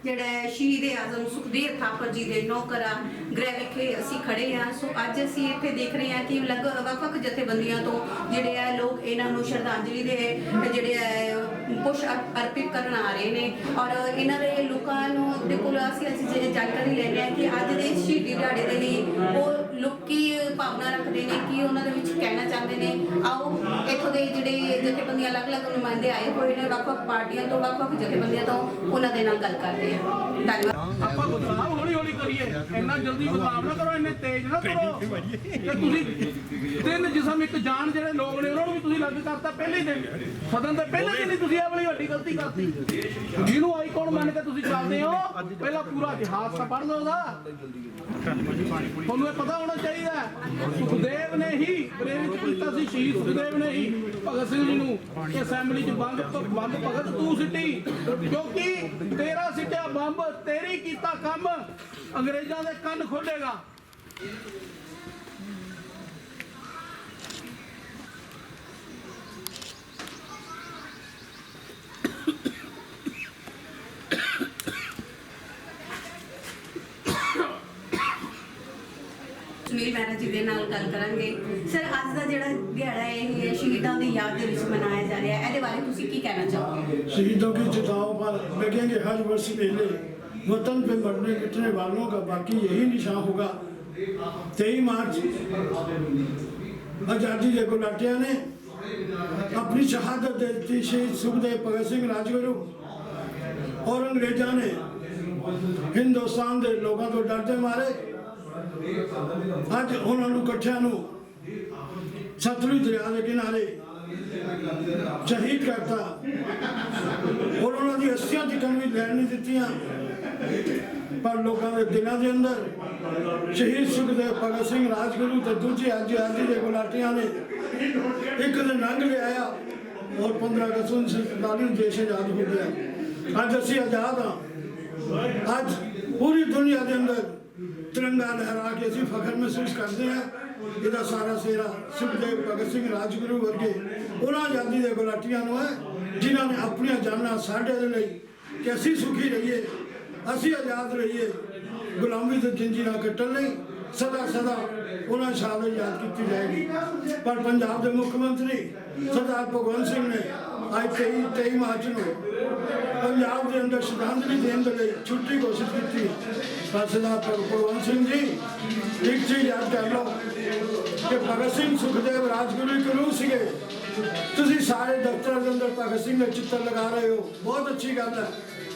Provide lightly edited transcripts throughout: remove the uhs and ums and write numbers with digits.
ਜਿਹੜਾ ਸ਼ਹੀਦ ਆਜ਼ਮ ਸੁਖਦੇਵ ਥਾਪਰ ਜੀ ਦੇ ਨੌਕਰਾ ਗ੍ਰਹਿ ਵਿਖੇ ਅਸੀਂ ਖੜੇ ਹਾਂ। ਸੋ ਅੱਜ ਅਸੀਂ ਇੱਥੇ ਦੇਖ ਰਹੇ ਹਾਂ ਕਿ ਵੱਖ-ਵੱਖ ਜਥੇਬੰਦੀਆਂ ਤੋਂ ਜਿਹੜੇ ਆ ਲੋਕ ਇਹਨਾਂ ਨੂੰ ਸ਼ਰਧਾਂਜਲੀ ਦੇ ਜਿਹੜੇ ਪੁਸ਼ ਅਰਪਿਤ ਕਰਨ ਆ ਰਹੇ ਨੇ ਔਰ ਇਹਨਾਂ ਦੇ ਲੋਕਾਂ ਨੂੰ ਦੇ ਕੋਲ ਅਸੀਂ ਜਾਣਕਾਰੀ ਲੈਂਦੇ ਹਾਂ ਕਿ ਅੱਜ ਦੇ ਸ਼ਹੀਦੀ ਦਿਹਾੜੇ ਦੇ ਲਈ ਉਹ ਲੋਕੀ ਭਾਵਨਾ ਰੱਖਦੇ ਨੇ ਕਿ ਉਹਨਾਂ ਦੇ ਵਿੱਚ ਕਹਿਣਾ ਚਾਹੁੰਦੇ ਨੇ। ਆਓ ਇੱਥੋਂ ਦੇ ਜਿਹੜੇ ਜਥੇਬੰਦੀਆਂ ਅਲੱਗ-ਅਲੱਗ ਨੁਮਾਇੰਦੇ ਆਏ ਹੋਏ ਨੇ ਵੱਖ-ਵੱਖ ਪਾਰਟੀਆਂ ਤੋਂ ਵੱਖ-ਵੱਖ ਜਥੇਬੰਦੀਆਂ ਤੋਂ ਉਹਨਾਂ ਦੇ ਨਾਲ ਗੱਲ ਕਰਦੇ ਹਾਂ। ਧੰਨਵਾਦ। ਆਪਾਂ ਬਦਲਾਵ ਹੌਲੀ-ਹੌਲੀ ਕਰੀਏ, ਇੰਨਾ ਜਲਦੀ ਬਦਲਾਵ ਨਾ ਕਰੋ, ਇੰਨੇ ਤੇਜ਼ ਨਾ ਕਰੋ ਕਿ ਤੁਸੀਂ ਤਿੰਨ ਜਿਸਮ ਇੱਕ ਜਾਨ ਜਿਹੜੇ ਲੋਕ ਨੇ ਉਹਨਾਂ ਨੂੰ ਵੀ ਤੁਸੀਂ ਲੱਗ ਕਰਤਾ ਪਹਿਲੇ ਦਿਨ ਸਦਨ ਦੇ ਪਹਿਲੇ ਦਿਨ ਹੀ ਤੁਸੀਂ ਇਹ ਵਾਲੀ ਵੱਡੀ ਗਲਤੀ ਕਰਤੀ। ਜਿਹਨੂੰ ਆਈਕਨ ਮੰਨ ਕੇ ਤੁਸੀਂ ਚੱਲਦੇ ਹੋ ਪਹਿਲਾਂ ਪੂਰਾ ਇਤਿਹਾਸ ਤਾਂ ਪੜ੍ਹ ਲਓ ਉਹਦਾ। ਤੁਹਾਨੂੰ ਇਹ ਪਤਾ ਹੋਣਾ ਚਾਹੀਦਾ ਸੁਖਦੇਵ ਨੇ ਹੀ ਪ੍ਰੇਰਿਤ ਕੀਤਾ ਸੀ, ਸ਼ਹੀਦ ਸੁਖਦੇਵ ਨੇ ਹੀ ਭਗਤ ਸਿੰਘ ਜੀ ਨੂੰ ਕਿ ਅਸੈਂਬਲੀ 'ਚ ਬੰਦ ਭਗਤ ਤੂੰ ਸਿੱਟੀ ਕਿਉਂਕਿ ਤੇਰਾ ਸਿੱਟਿਆ ਬੰਬ ਤੇਰੀ ਕੀਤਾ ਕੰਮ ਅੰਗਰੇਜ਼ਾਂ ਦੇ ਕੰਨ ਖੋਲੇਗਾ। ਸੁਨੀਲ ਮਹਿਰਾ ਜੀ ਦੇ ਨਾਲ ਗੱਲ ਕਰਾਂਗੇ। ਸਰ ਅੱਜ ਦਾ ਜਿਹੜਾ ਦਿਹਾੜਾ ਹੈ ਇਹ ਸ਼ਹੀਦਾਂ ਦੀ ਯਾਦ ਦੇ ਵਿੱਚ ਮਨਾਇਆ ਜਾ ਰਿਹਾ ਹੈ, ਇਹਦੇ ਬਾਰੇ ਤੁਸੀਂ ਕੀ ਕਹਿਣਾ ਚਾਹੋਗੇ? शहीदों की चिताओं पर लगेंगे हर वर्ष मेले, वतन पे मरने मिटने वालों का बाकी यही निशान होगा। 23 मार्च आज़ादी के गुलाटिया ने अपनी शहादत दे दी, शहीद सुखदेव भगत सिंह राजगुरु और अंग्रेजा ने हिंदुस्तान के लोगों को डरते मारे अज उन्होंने इकट्ठिया सतलुज दरिया के किनारे शहीद करता और उन्होंने अस्थियां चिकन भी लैन नहीं दित्तियां, पर लोगों के दिलों के अंदर शहीद सुखदेव भगत सिंह राजगुरु तो दूजे आज़ादी के गुलाटिया ने एक दिन लंघ लिया और 15 अगस्त 1947 देश आज़ाद हो गया। अज असी आज़ाद हाँ, अज पूरी दुनिया के अंदर तिरंगा लहरा के असी फखर महसूस करते हैं। ਇਹਦਾ ਸਾਰਾ ਸੇਰਾ ਸੁਖਦੇਵ ਭਗਤ ਸਿੰਘ ਰਾਜਗੁਰੂ ਵਰਗੇ ਉਹਨਾਂ ਆਜ਼ਾਦੀ ਦੇ ਗੁਲਾਟੀਆਂ ਨੂੰ ਹੈ ਜਿਨ੍ਹਾਂ ਨੇ ਆਪਣੀਆਂ ਜਾਨਾਂ ਸਾਡੇ ਦੇ ਲਈ ਕਿ ਅਸੀਂ ਸੁਖੀ ਰਹੀਏ, ਅਸੀਂ ਆਜ਼ਾਦ ਰਹੀਏ, ਗੁਲਾਮੀ ਤੇ ਜੰਜੀਰਾਂ ਕੱਟਣ ਲਈ ਸਦਾ ਸਦਾ ਉਹਨਾਂ ਸ਼ਹਾਦਤ ਯਾਦ ਕੀਤੀ ਜਾਏਗੀ। ਪਰ ਪੰਜਾਬ ਦੇ ਮੁੱਖ ਮੰਤਰੀ ਸਰਦਾਰ ਭਗਵੰਤ ਸਿੰਘ ਨੇ ਅੱਜ 23 ਮਾਰਚ ਨੂੰ ਪੰਜਾਬ ਦੇ ਅੰਦਰ ਸ਼ਰਧਾਂਜਲੀ ਦੇਣ ਦੇ ਲਈ ਛੁੱਟੀ ਘੋਸ਼ਿਤ ਕੀਤੀ। ਪਰ ਸਰਦਾਰ ਭਗਵੰਤ ਸਿੰਘ ਜੀ ਇੱਕ ਚੀਜ਼ ਯਾਦ ਕਰ ਲਓ कि भगत सिंह सुखदेव राजगुरु के रूह सीगे। तुसी सारे दफ्तर के अंदर भगत सिंह का चित्र लगा रहे हो, बहुत अच्छी गल है,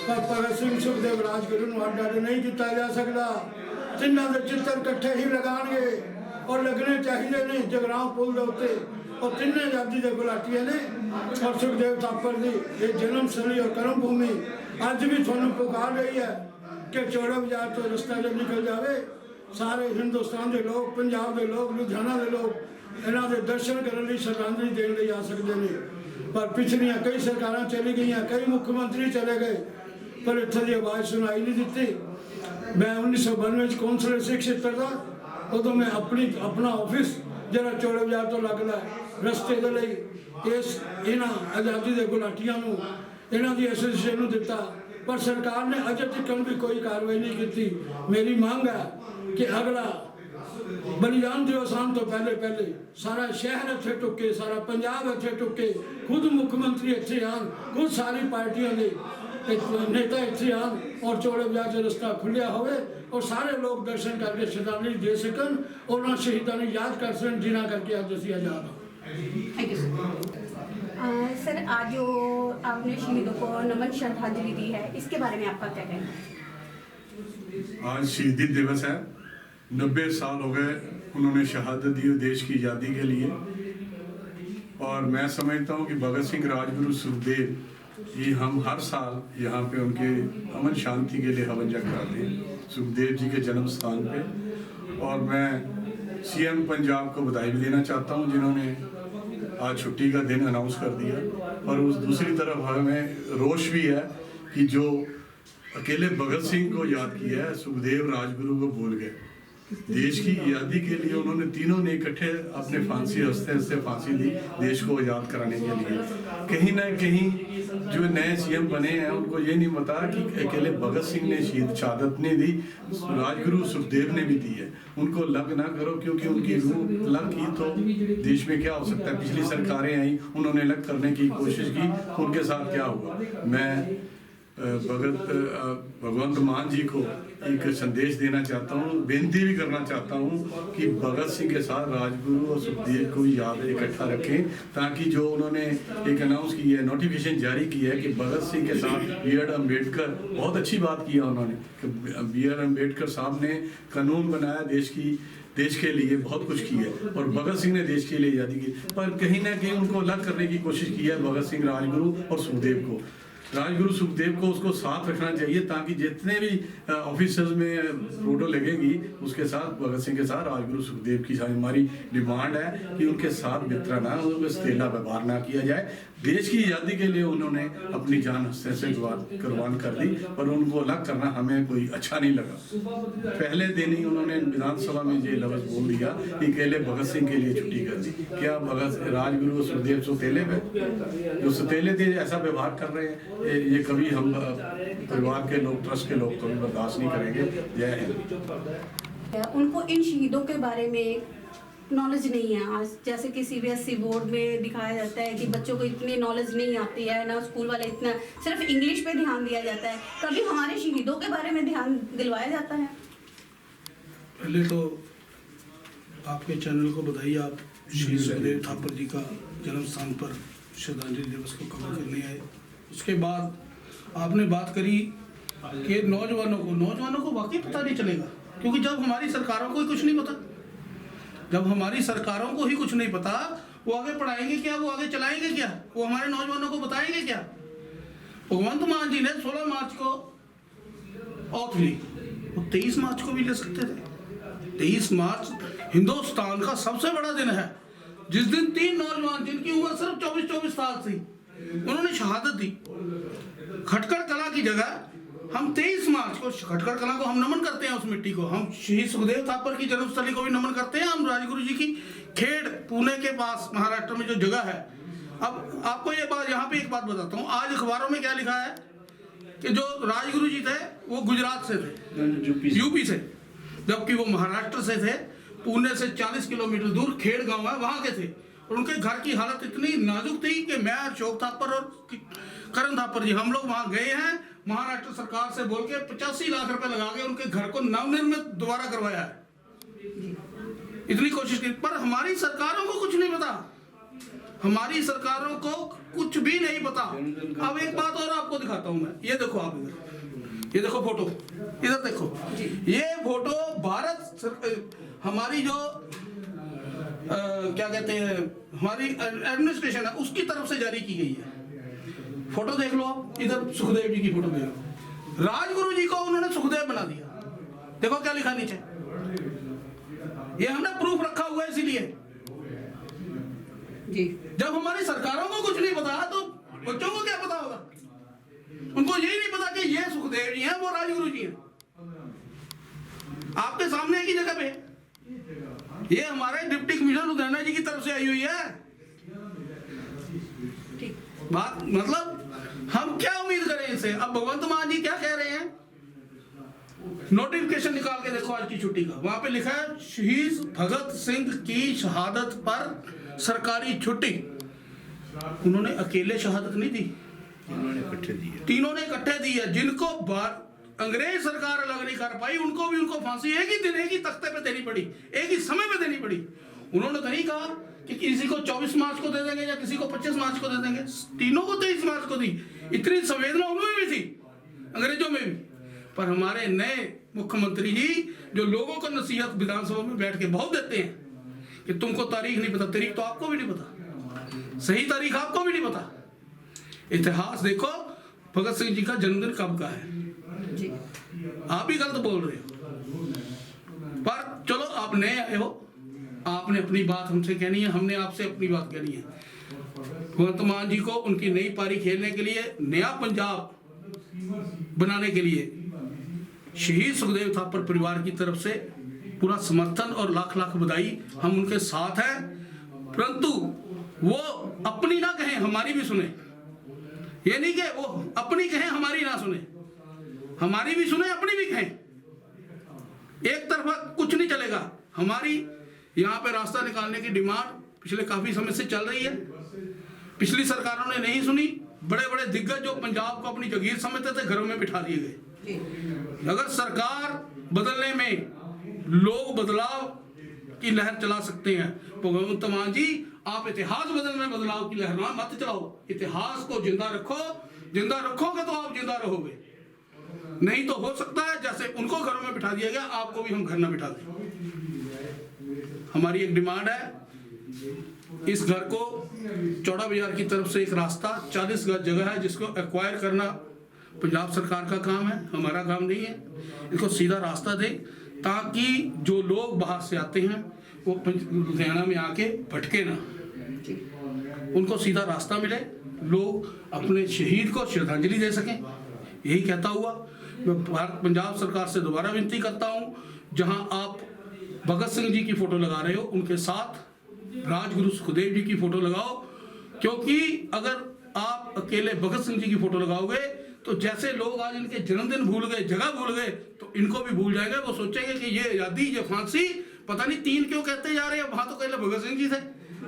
पर भगत सिंह सुखदेव राजगुरु को अड्ड अड्ड नहीं किया जा सकता। तिन्हों के चित्र इकट्ठे ही लगाएंगे और लगने चाहिए ने जगरांव पुल के उत्ते और तिन्ने आज़ादी के गुलाटिया ने और सुखदेव थापर की ये जन्म स्थली और कर्म भूमि अज भी थोड़ा पुकार रही है कि चौड़ा बाजार तो रस्ता जब निकल जाए सारे हिंदुस्तान के लोग, पंजाब के लोग, लुधियाना के लोग इन्हों के दर्शन करने लिए श्रद्धांजलि देने लिए आ सकते हैं। पर पिछलियां कई सरकार चली गई, कई मुख्यमंत्री चले गए, पर इत्थे की आवाज़ सुनाई नहीं दी। मैं 1992 कौंसलर सिख क्षेत्र का उदों मैं अपना ऑफिस जरा चौड़े बाजार तो लगता है रस्ते के लिए इस इन्हों आज़ादी के गुलाटिया इन्हों की एसोसीएशन को दिता, पर सरकार ने अजे तक भी कोई कार्रवाई नहीं की। मेरी मांग है कि अगला बलिदान दिवस आने तो पहले सारा शहर इत्थे टुके, सारा पंजाब इत्थे टुके, खुद मुख्यमंत्री इत्थे आन, खुद सारी पार्टियां के नेता इत्थे आन और चौड़े बाजार से रस्ता खुलिया होवे और सारे लोग दर्शन करके श्रद्धांजलि दे सकन और उन्होंने शहीदों को याद कर सकन जिन्हां करके अज असीं आज़ाद हाँ। Thank you sir. आज जो आपने शहीदों को नमन श्रद्धांजलि दी है, इसके बारे में आपका क्या कहना है? आज शहीदी दिवस है, 90 साल हो गए उन्होंने शहादत दी देश की आज़ादी के लिए, और मैं समझता हूँ कि भगत सिंह राजगुरु सुखदेव जी हम हर साल यहाँ पे उनके अमन शांति के लिए हवन यज्ञ कराते हैं सुखदेव जी के जन्म स्थान पे। और मैं सीएम पंजाब को बधाई भी देना चाहता हूँ जिन्होंने आज छुट्टी का दिन अनाउंस कर दिया, और उस दूसरी तरफ हमें रोष भी है कि जो अकेले भगत सिंह को याद किया है, सुखदेव राजगुरु को भूल गए। देश की आज़ादी के लिए उन्होंने तीनों ने इकट्ठे अपने फांसी हंसते हंसते फांसी दी देश को आज़ाद कराने के लिए। कहीं ना कहीं जो नए सीएम बने हैं उनको ये नहीं पता कि अकेले भगत सिंह ने शहादत नहीं दी, राजगुरु सुखदेव ने भी दी है। उनको लग ना करो, क्योंकि उनकी रूह लग की तो देश में क्या हो सकता है। पिछली सरकारें आई, उन्होंने अलग करने की कोशिश की, उनके साथ क्या हुआ। मैं भगवंत मान जी को एक संदेश देना चाहता हूँ, बेनती भी करना चाहता हूँ कि भगत सिंह के साथ राजगुरु और सुखदेव को याद इकट्ठा रखें, ताकि जो उन्होंने एक अनाउंस की है, नोटिफिकेशन जारी की है कि भगत सिंह के साथ B.R. अम्बेडकर, बहुत अच्छी बात की है उन्होंने कि B.R. अम्बेडकर साहब ने कानून बनाया देश के लिए, बहुत कुछ किया है, और भगत सिंह ने देश के लिए आज़ादी की। पर कहीं ना कहीं उनको अलग करने की कोशिश की है भगत सिंह, राजगुरु और सुखदेव को। राजगुरु सुखदेव को उसको साथ रखना चाहिए, ताकि जितने भी ऑफिसर्स में फोटो लगेगी उसके साथ भगत सिंह के साथ राजगुरु सुखदेव की हमारी डिमांड है कि उनके साथ मित्राना, उनको सतेला व्यवहार ना किया जाए। देश की आज़ादी के लिए उन्होंने अपनी जान हंसते से कुर्बान कर दी, पर उनको अलग करना हमें कोई अच्छा नहीं लगा। पहले दिन ही उन्होंने विधानसभा में ये लफ्ज़ बोल दिया कि अकेले भगत सिंह के लिए छुट्टी कर दी। क्या राजगुरु और सुखदेव सतेले में जो सतेले थे ऐसा व्यवहार कर रहे हैं, ये कभी हम परिवार के लोग, ट्रस्ट के लोग कभी बर्दाश्त नहीं करेंगे। जय हिंद। उनको इन शहीदों के बारे में नॉलेज नहीं है। आज जैसे कि CBSE बोर्ड में दिखाया जाता है कि बच्चों को इतनी नॉलेज नहीं आती है ना, स्कूल वाले इतना सिर्फ इंग्लिश पे ध्यान दिया जाता है। कभी हमारे शहीदों के बारे में ध्यान दिलवाया जाता है? पहले तो आपके चैनल को बधाई, आप शहीद सुखदेव थापर जी का जन्म स्थान पर श्रद्धांजलि दिवस को कवर करने आए। उसके बाद आपने बात करी कि नौजवानों को वाकई पता नहीं चलेगा, क्योंकि जब हमारी सरकारों को ही कुछ नहीं पता, जब हमारी सरकारों को ही कुछ नहीं पता, वो आगे पढ़ाएंगे क्या, वो आगे चलाएंगे क्या, वो हमारे नौजवानों को बताएंगे क्या। भगवंत मान जी ने 16 मार्च को ऑथ ली, वो 23 मार्च को भी ले सकते थे। 23 मार्च हिंदुस्तान का सबसे बड़ा दिन है, जिस दिन 3 नौजवान जिनकी उम्र सिर्फ 24 साल थी, उन्होंने शहादत दी। खटकड़ कला की जगह हम 23 मार्च को खटकड़ कला को हम नमन करते हैं, उस मिट्टी को हम शहीद सुखदेव थापर की जन्मस्थली को भी नमन करते हैं। हम राजगुरु जी की खेड़ पुणे के पास महाराष्ट्र में जो जगह है। अब आपको ये बात, यहाँ पे एक बात बताता हूँ, आज अखबारों में क्या लिखा है कि जो राजगुरु जी थे वो गुजरात से थे, यूपी से, जबकि वो महाराष्ट्र से थे। पुणे से 40 किलोमीटर दूर खेड़ गाँव है, वहाँ के थे, और उनके घर की हालत इतनी नाजुक थी कि मैं, अशोक थापर और करण थापर जी, हम लोग वहाँ गए हैं। महाराष्ट्र सरकार से बोल के 85 लाख रुपए लगा के उनके घर को नवनिर्मित दोबारा करवाया है। इतनी कोशिश की, पर हमारी सरकारों को कुछ नहीं पता, हमारी सरकारों को कुछ भी नहीं पता। अब एक बात और आपको दिखाता हूं मैं, ये देखो आप इधर, ये देखो फोटो, इधर देखो, ये फोटो हमारी जो क्या कहते हैं, हमारी एडमिनिस्ट्रेशन है उसकी तरफ से जारी की गई है। फोटो देख लो आप, इधर सुखदेव जी की फोटो देख लो, राजगुरु जी को उन्होंने सुखदेव बना दिया। देखो क्या लिखा नीचे, ये हमने प्रूफ रखा हुआ है। इसीलिए जी, जब हमारी सरकारों को कुछ नहीं पता तो बच्चों को क्या पता होगा। उनको यही नहीं पता कि ये सुखदेव जी हैं, वो राजगुरु जी हैं, आपके सामने की जगह पे। ये हमारे डिप्टी कमिश्नर लुधियाना जी की तरफ से आई हुई है बात। मतलब हम क्या उम्मीद करें इनसे। अब भगवंत मान जी क्या कह रहे हैं, नोटिफिकेशन निकाल के देखो आज की छुट्टी का, वहां पे लिखा है शहीद भगत सिंह की शहादत पर सरकारी छुट्टी। उन्होंने अकेले शहादत नहीं दी, तीनों ने इकट्ठे दी है। जिनको अंग्रेज सरकार अलग नहीं कर पाई, उनको फांसी एक ही दिन, एक ही तख्ते पे देनी पड़ी, एक ही समय पे देनी पड़ी। उन्होंने तो नहीं कहा कि किसी को 24 मार्च को दे देंगे या किसी को 25 मार्च को दे देंगे, तीनों को 23 मार्च को दी। इतनी संवेदना उनमें भी थी, अंग्रेजों में भी। पर हमारे नए मुख्यमंत्री जी जो लोगों को नसीहत विधानसभा में बैठ के बहुत देते हैं कि तुमको तारीख नहीं पता, तारीख तो आपको भी नहीं पता, सही तारीख आपको भी नहीं पता। इतिहास देखो, भगत सिंह जी का जन्मदिन कब का है, आप ही गलत बोल रहे हो। पर चलो, आप नए आए हो, आपने अपनी बात हमसे कहनी है, हमने आपसे अपनी बात कहनी है। भगवंत मान जी को उनकी नई पारी खेलने के लिए, नया पंजाब बनाने के लिए शहीद सुखदेव थापर परिवार की तरफ से पूरा समर्थन और लाख लाख बधाई, हम उनके साथ हैं। परंतु वो अपनी ना कहें, हमारी भी सुने। ये नहीं कि वो अपनी कहें हमारी ना सुने, हमारी भी सुने अपनी भी कहें। एक तरफा कुछ नहीं चलेगा। हमारी यहाँ पे रास्ता निकालने की डिमांड पिछले काफी समय से चल रही है। पिछली सरकारों ने नहीं सुनी। बड़े बड़े दिग्गज जो पंजाब को अपनी जगीर समझते थे, घरों में बिठा दिए गए। अगर सरकार बदलने में लोग बदलाव की लहर चला सकते हैं, भगवंत मान जी आप इतिहास बदलने में बदलाव की लहर ना मत चलाओ। इतिहास को जिंदा रखो, जिंदा रखोगे तो आप जिंदा रहोगे। नहीं तो हो सकता है जैसे उनको घरों में बिठा दिया गया, आपको भी हम घर में बिठा दें। हमारी एक डिमांड है, इस घर को चौड़ा बाजार की तरफ से एक रास्ता 40 गज जगह है जिसको एक्वायर करना पंजाब सरकार का काम है, हमारा काम नहीं है। इसको सीधा रास्ता दे ताकि जो लोग बाहर से आते हैं वो लुधियाना में आके भटके ना, उनको सीधा रास्ता मिले, लोग अपने शहीद को श्रद्धांजलि दे सकें। यही कहता हुआ मैं पंजाब सरकार से दोबारा विनती करता हूँ, जहां आप भगत सिंह जी की फोटो लगा रहे हो, उनके साथ राजगुरु सुखदेव जी की फोटो लगाओ। क्योंकि अगर आप अकेले भगत सिंह जी की फोटो लगाओगे तो जैसे लोग आज इनके जन्मदिन भूल गए, जगह भूल गए, तो इनको भी भूल जाएंगे। वो सोचेंगे कि ये आज़ादी, ये फांसी, पता नहीं 3 क्यों कहते जा रहे हैं, वहां तो पहले भगत सिंह जी थे।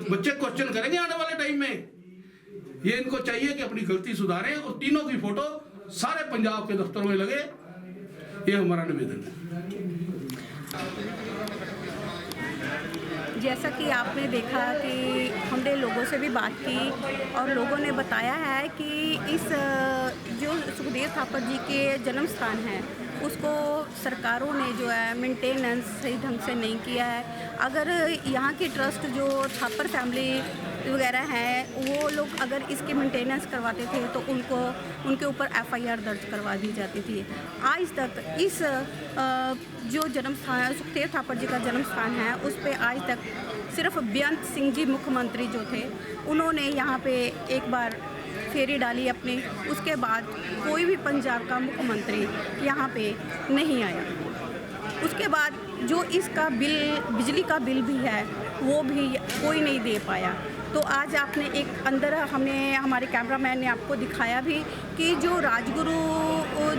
बच्चे क्वेश्चन करेंगे आने वाले टाइम में। ये इनको चाहिए कि अपनी गलती सुधारें और तीनों की फोटो सारे पंजाब के दफ्तरों में लगे। ये हमारा निवेदन है। जैसा कि आपने देखा कि हमने लोगों से भी बात की और लोगों ने बताया है कि इस जो सुखदेव थापर जी के जन्म स्थान है उसको सरकारों ने जो है मेंटेनेंस सही ढंग से नहीं किया है। अगर यहाँ की ट्रस्ट जो थापर फैमिली वगैरह हैं वो लोग अगर इसकी मेंटेनेंस करवाते थे तो उनके ऊपर FIR दर्ज करवा दी जाती थी। आज तक इस जो जन्म स्थान सुखदेव थापर जी का जन्म स्थान है उस पे आज तक सिर्फ बेअंत सिंह जी मुख्यमंत्री जो थे उन्होंने यहाँ पे एक बार फेरी डाली अपनी, उसके बाद कोई भी पंजाब का मुख्यमंत्री यहाँ पे नहीं आया। उसके बाद जो इसका बिल, बिजली का बिल भी है वो भी कोई नहीं दे पाया। तो आज आपने एक अंदर हमारे कैमरामैन ने आपको दिखाया भी कि जो राजगुरु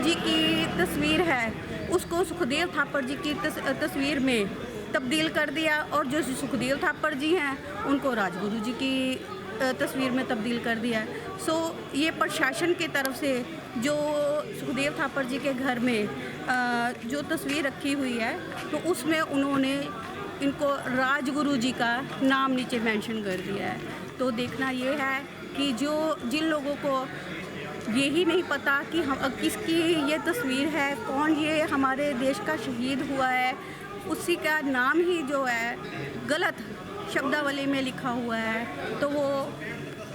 जी की तस्वीर है उसको सुखदेव थापर जी की तस्वीर में तब्दील कर दिया और जो सुखदेव थापर जी हैं उनको राजगुरु जी की तस्वीर में तब्दील कर दिया। सो ये प्रशासन की तरफ से जो सुखदेव थापर जी के घर में जो तस्वीर रखी हुई है तो उसमें उन्होंने इनको राजगुरु जी का नाम नीचे मेंशन कर दिया है। तो देखना ये है कि जिन लोगों को यही नहीं पता कि हम किसकी ये तस्वीर है, कौन ये हमारे देश का शहीद हुआ है, उसी का नाम ही जो है गलत शब्दावली में लिखा हुआ है। तो वो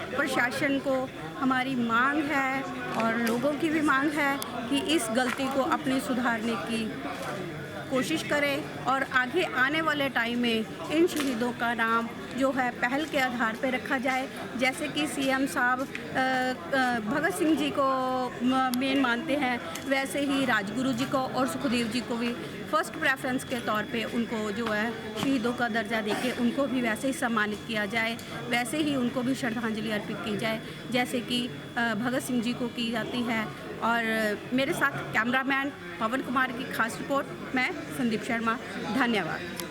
प्रशासन को हमारी मांग है और लोगों की भी मांग है कि इस गलती को अपनी सुधारने की कोशिश करें और आगे आने वाले टाइम में इन शहीदों का नाम जो है पहल के आधार पर रखा जाए। जैसे कि CM साहब भगत सिंह जी को मेन मानते हैं, वैसे ही राजगुरु जी को और सुखदेव जी को भी फर्स्ट प्रेफरेंस के तौर पे उनको जो है शहीदों का दर्जा देके उनको भी वैसे ही सम्मानित किया जाए, वैसे ही उनको भी श्रद्धांजलि अर्पित की जाए जैसे कि भगत सिंह जी को की जाती है। और मेरे साथ कैमरामैन पवन कुमार की खास रिपोर्ट, मैं संदीप शर्मा। धन्यवाद।